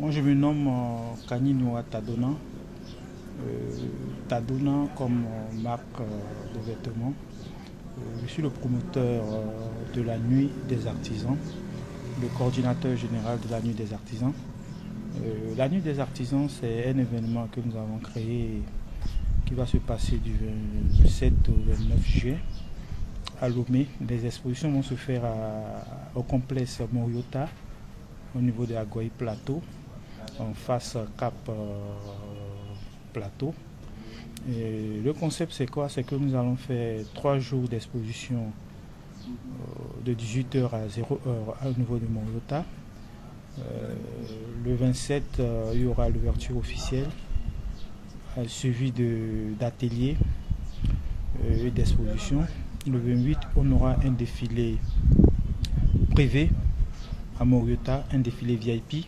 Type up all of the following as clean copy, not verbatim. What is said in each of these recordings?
Moi, je me nomme Kaninoa Tadona. Tadona comme marque de vêtements. Je suis le promoteur de la Nuit des Artisans, le coordinateur général de la Nuit des Artisans. La Nuit des Artisans, c'est un événement que nous avons créé qui va se passer du 27 au 29 juillet à Lomé. Les expositions vont se faire au complexe Moriota, au niveau de Aguaï Plateau, en face Cap Plateau. Et le concept, c'est quoi? C'est que nous allons faire 3 jours d'exposition de 18h à 0h au niveau de Moriota. Le 27, il y aura l'ouverture officielle, suivi d'ateliers et d'expositions. Le 28, on aura un défilé privé à Moriota, un défilé VIP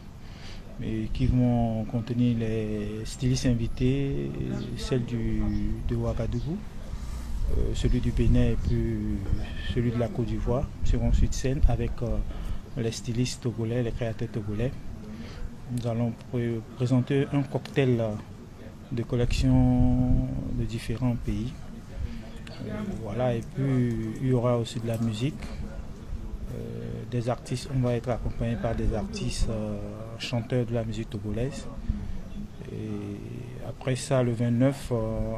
qui vont contenir les stylistes invités, celle de Ouagadougou, celui du Bénin et puis celui de la Côte d'Ivoire seront sur scène avec les stylistes togolais, les créateurs togolais. Nous allons présenter un cocktail de collections de différents pays. Voilà, et puis il y aura aussi de la musique. Des artistes, on va être accompagné par des artistes chanteurs de la musique togolaise. Et après ça, le 29,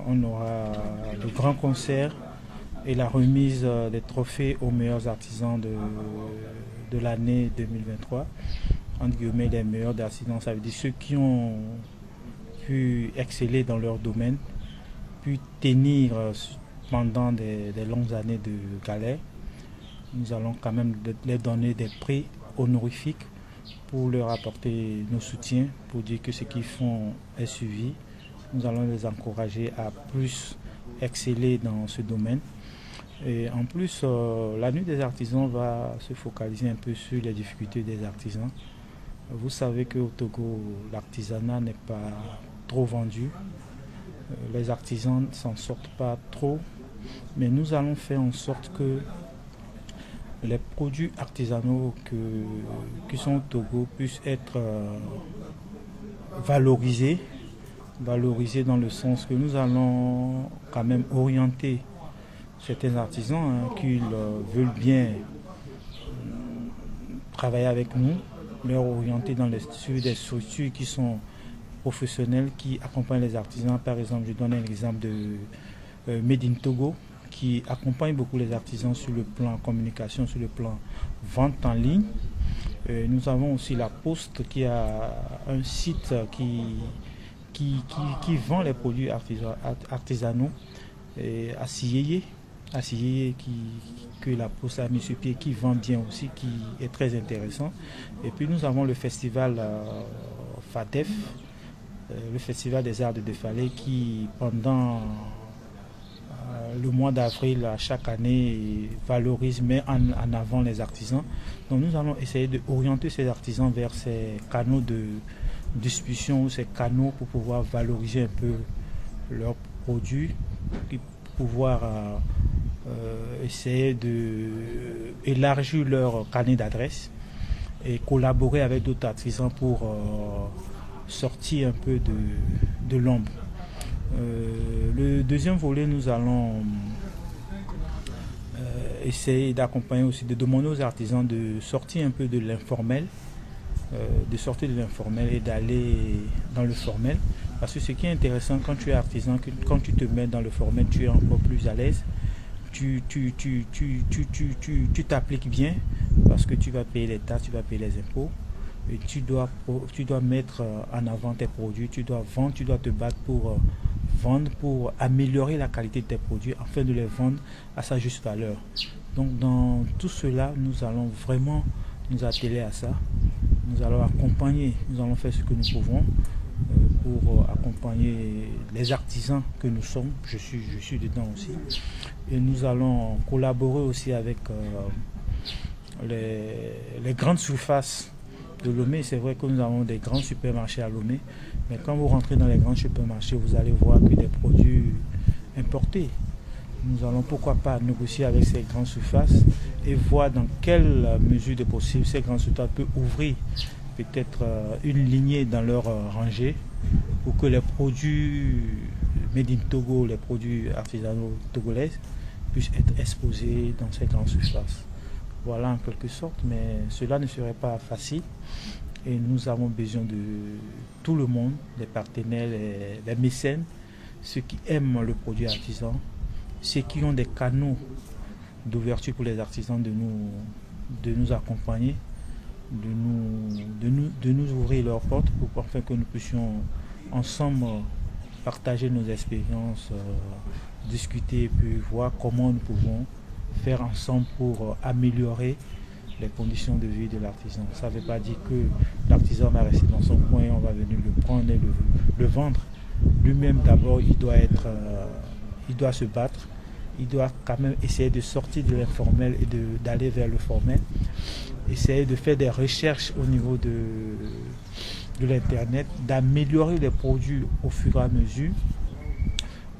on aura de grands concerts et la remise des trophées aux meilleurs artisans de l'année 2023. Entre guillemets, les meilleurs artisans, ça veut dire ceux qui ont pu exceller dans leur domaine, puis tenir pendant des longues années de galère. Nous allons quand même leur donner des prix honorifiques pour leur apporter nos soutiens, pour dire que ce qu'ils font est suivi. Nous allons les encourager à plus exceller dans ce domaine. Et en plus, la Nuit des Artisans va se focaliser un peu sur les difficultés des artisans. Vous savez qu'au Togo, l'artisanat n'est pas trop vendu. Les artisans ne s'en sortent pas trop. Mais nous allons faire en sorte que les produits artisanaux qui sont au Togo puissent être valorisés dans le sens que nous allons quand même orienter certains artisans qui veulent bien travailler avec nous, leur orienter sur des structures qui sont professionnelles, qui accompagnent les artisans. Par exemple, je donne un exemple de Made in Togo, qui accompagne beaucoup les artisans sur le plan communication, sur le plan vente en ligne. Nous avons aussi la Poste qui a un site qui vend les produits artisanaux. À Siyeye, que la Poste a mis sur pied, qui vend bien aussi, qui est très intéressant. Et puis nous avons le festival FADEF, le festival des arts de Defalé, qui pendant le mois d'avril chaque année valorise, met en avant les artisans. Donc nous allons essayer d'orienter ces artisans vers ces canaux de distribution ou ces canaux pour pouvoir valoriser un peu leurs produits, et pouvoir essayer d'élargir leur carnet d'adresses et collaborer avec d'autres artisans pour sortir un peu de l'ombre. Le deuxième volet, nous allons essayer d'accompagner aussi, de demander aux artisans de sortir un peu de l'informel, et d'aller dans le formel. Parce que ce qui est intéressant quand tu es artisan, quand tu te mets dans le formel, tu es encore plus à l'aise. Tu t'appliques bien parce que tu vas payer les taxes, tu vas payer les impôts. Et tu dois mettre en avant tes produits, tu dois vendre, tu dois te battre pour vendre, pour améliorer la qualité de tes produits afin de les vendre à sa juste valeur. Donc dans tout cela, nous allons vraiment nous atteler à ça. Nous allons accompagner, nous allons faire ce que nous pouvons pour accompagner les artisans que nous sommes. Je suis dedans aussi. Et nous allons collaborer aussi avec les grandes surfaces de Lomé. C'est vrai que nous avons des grands supermarchés à Lomé, mais quand vous rentrez dans les grands supermarchés, vous allez voir que des produits importés. Nous allons pourquoi pas négocier avec ces grandes surfaces et voir dans quelle mesure de possible ces grandes surfaces peuvent ouvrir peut-être une lignée dans leur rangée pour que les produits made in Togo, les produits artisanaux togolais, puissent être exposés dans ces grandes surfaces. Voilà en quelque sorte, mais cela ne serait pas facile et nous avons besoin de tout le monde, les partenaires, les mécènes, ceux qui aiment le produit artisan, ceux qui ont des canaux d'ouverture pour les artisans de nous accompagner, de nous ouvrir leurs portes pour afin que nous puissions ensemble partager nos expériences, discuter et puis voir comment nous pouvons faire ensemble pour améliorer les conditions de vie de l'artisan. Ça ne veut pas dire que l'artisan va rester dans son coin, on va venir le prendre et le vendre. Lui-même d'abord, il doit se battre, il doit quand même essayer de sortir de l'informel et d'aller vers le formel, essayer de faire des recherches au niveau de l'internet, d'améliorer les produits au fur et à mesure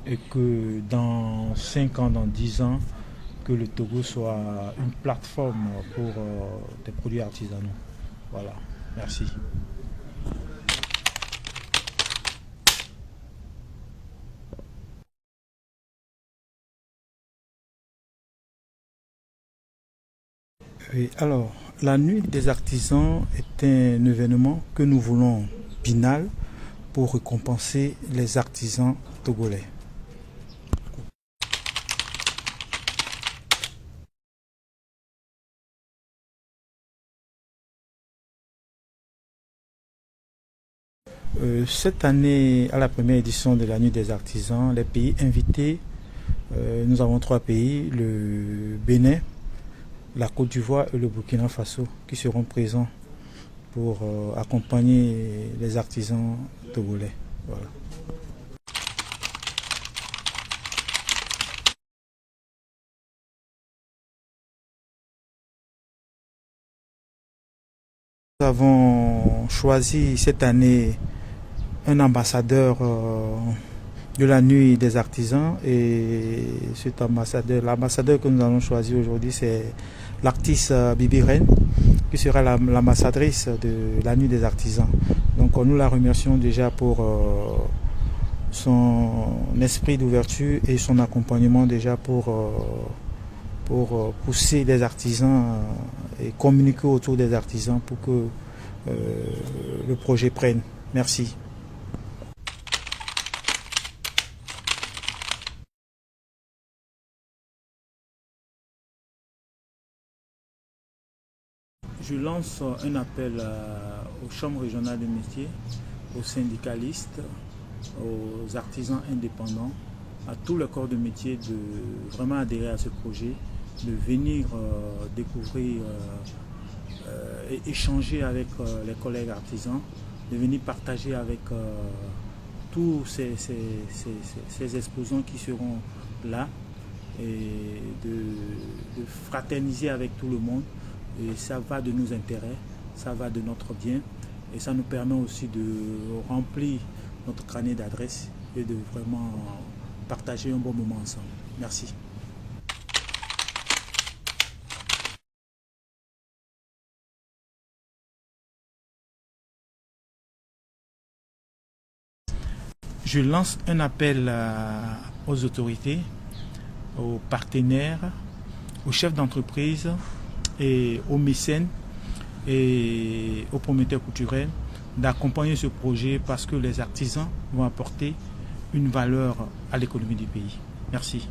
et que dans 5 ans, dans 10 ans, que le Togo soit une plateforme pour des produits artisanaux. Voilà, merci. Oui, alors, la nuit des artisans est un événement que nous voulons binal pour récompenser les artisans togolais. Cette année, à la première édition de la Nuit des artisans, les pays invités, nous avons 3 pays, le Bénin, la Côte d'Ivoire et le Burkina Faso, qui seront présents pour accompagner les artisans togolais. Voilà. Nous avons choisi cette année un ambassadeur de la nuit des artisans et l'ambassadeur que nous allons choisir aujourd'hui, c'est l'artiste Bibi Reine qui sera l'ambassadrice de la nuit des artisans. Donc nous la remercions déjà pour son esprit d'ouverture et son accompagnement déjà pour pousser les artisans et communiquer autour des artisans pour que le projet prenne. Merci. Je lance un appel aux chambres régionales de métiers, aux syndicalistes, aux artisans indépendants, à tous les corps de métier de vraiment adhérer à ce projet, de venir découvrir et échanger avec les collègues artisans, de venir partager avec tous ces exposants qui seront là et de fraterniser avec tout le monde. Et ça va de nos intérêts, ça va de notre bien et ça nous permet aussi de remplir notre carnet d'adresses et de vraiment partager un bon moment ensemble. Merci. Je lance un appel aux autorités, aux partenaires, aux chefs d'entreprise et aux mécènes et aux promoteurs culturels d'accompagner ce projet parce que les artisans vont apporter une valeur à l'économie du pays. Merci.